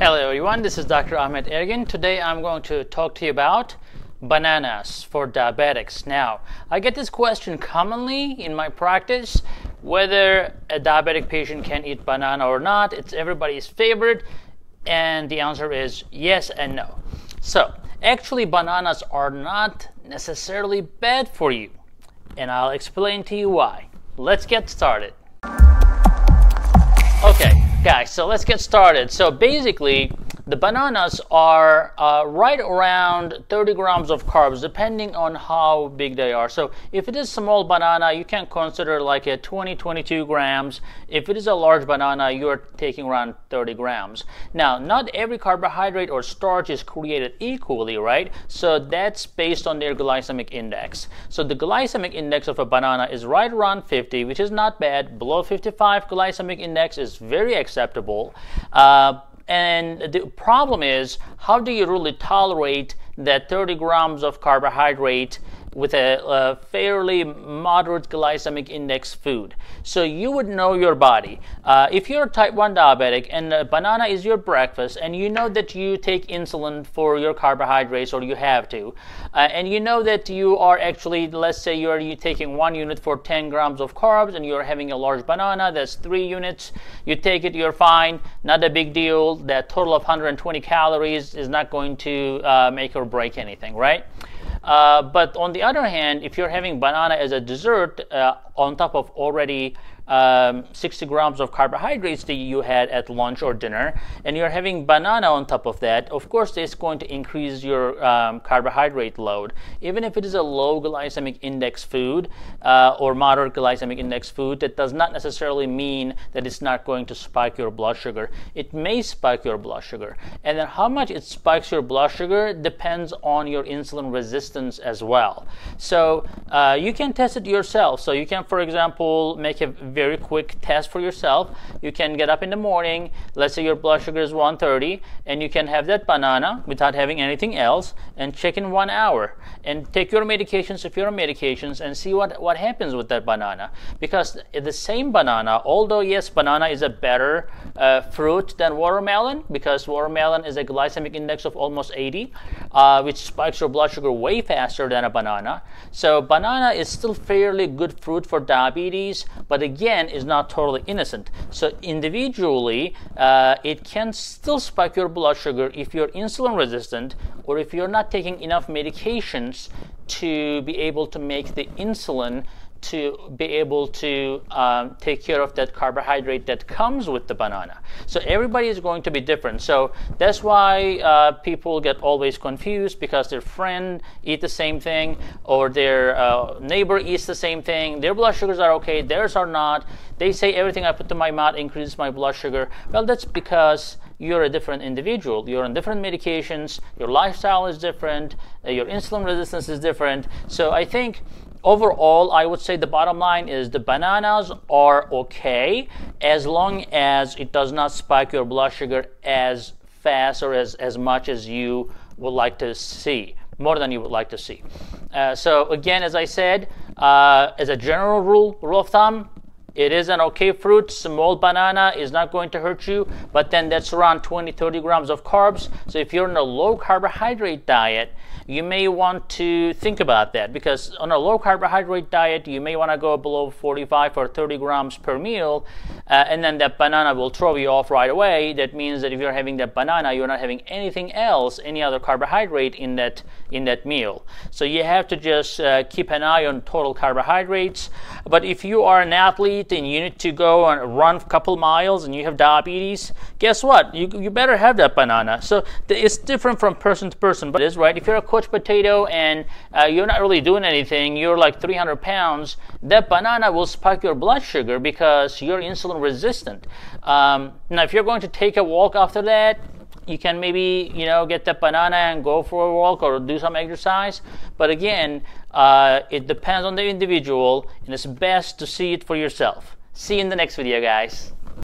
Hello everyone, this is Dr. Ergin. Today I'm going to talk to you about bananas for diabetics. Now, I get this question commonly in my practice, whether a diabetic patient can eat banana or not. It's everybody's favorite, and the answer is yes and no. So, actually bananas are not necessarily bad for you, and I'll explain to you why. Let's get started. Okay, guys, so let's get started. So basically, the bananas are right around 30 grams of carbs, depending on how big they are. So if it is a small banana, you can consider like a 22 grams. If it is a large banana, you're taking around 30 grams. Now, not every carbohydrate or starch is created equally, right? So that's based on their glycemic index. So the glycemic index of a banana is right around 50, which is not bad. Below 55 glycemic index is very acceptable. And the problem is, how do you really tolerate that 30 grams of carbohydrate with a fairly moderate glycemic index food? So you would know your body. If you're a type 1 diabetic and a banana is your breakfast, and you know that you take insulin for your carbohydrates, or you have to, and you know that you are actually, let's say you're taking 1 unit for 10 grams of carbs, and you're having a large banana, that's 3 units. You take it, you're fine, not a big deal. That total of 120 calories is not going to make or break anything, right? But on the other hand, if you're having banana as a dessert on top of already 60 grams of carbohydrates that you had at lunch or dinner, and you're having banana on top of that, of course it's going to increase your carbohydrate load. Even if it is a low glycemic index food or moderate glycemic index food, that does not necessarily mean that it's not going to spike your blood sugar. It may spike your blood sugar, and then how much it spikes your blood sugar depends on your insulin resistance as well. So you can test it yourself. So you can, for example, make a very quick test for yourself. You can get up in the morning, let's say your blood sugar is 130, and you can have that banana without having anything else, and check in 1 hour, and take your medications if you're on medications, and see what happens with that banana. Because the same banana, although yes, banana is a better fruit than watermelon, because watermelon is a glycemic index of almost 80, which spikes your blood sugar way faster than a banana. So banana is still fairly good fruit for diabetes, but again, is not totally innocent. So individually, it can still spike your blood sugar if you're insulin resistant, or if you're not taking enough medications to be able to make the insulin to be able to take care of that carbohydrate that comes with the banana. So everybody is going to be different. So that's why people get always confused, because their friend eat the same thing, or their neighbor eats the same thing. Their blood sugars are okay, theirs are not. They say everything I put to my mouth increases my blood sugar. Well, that's because you're a different individual. You're on different medications, your lifestyle is different, your insulin resistance is different. So I think overall, I would say the bottom line is the bananas are okay as long as it does not spike your blood sugar as fast or as much as you would like to see, more than you would like to see. So again, as I said, as a general rule of thumb, it is an okay fruit. Small banana is not going to hurt you, but then that's around 20-30 grams of carbs. So if you're on a low carbohydrate diet, you may want to think about that, because on a low carbohydrate diet, you may want to go below 45 or 30 grams per meal, and then that banana will throw you off right away. That means that if you're having that banana, you're not having anything else, any other carbohydrate in that meal. So you have to just keep an eye on total carbohydrates. But if you are an athlete and you need to go and run a couple miles and you have diabetes, guess what? You better have that banana. So it's different from person to person, but it is right. If you're a couch potato and you're not really doing anything, you're like 300 pounds, that banana will spike your blood sugar because you're insulin resistant. Now, if you're going to take a walk after that, you can maybe, get that banana and go for a walk or do some exercise. But again, it depends on the individual, and it's best to see it for yourself. See you in the next video, guys.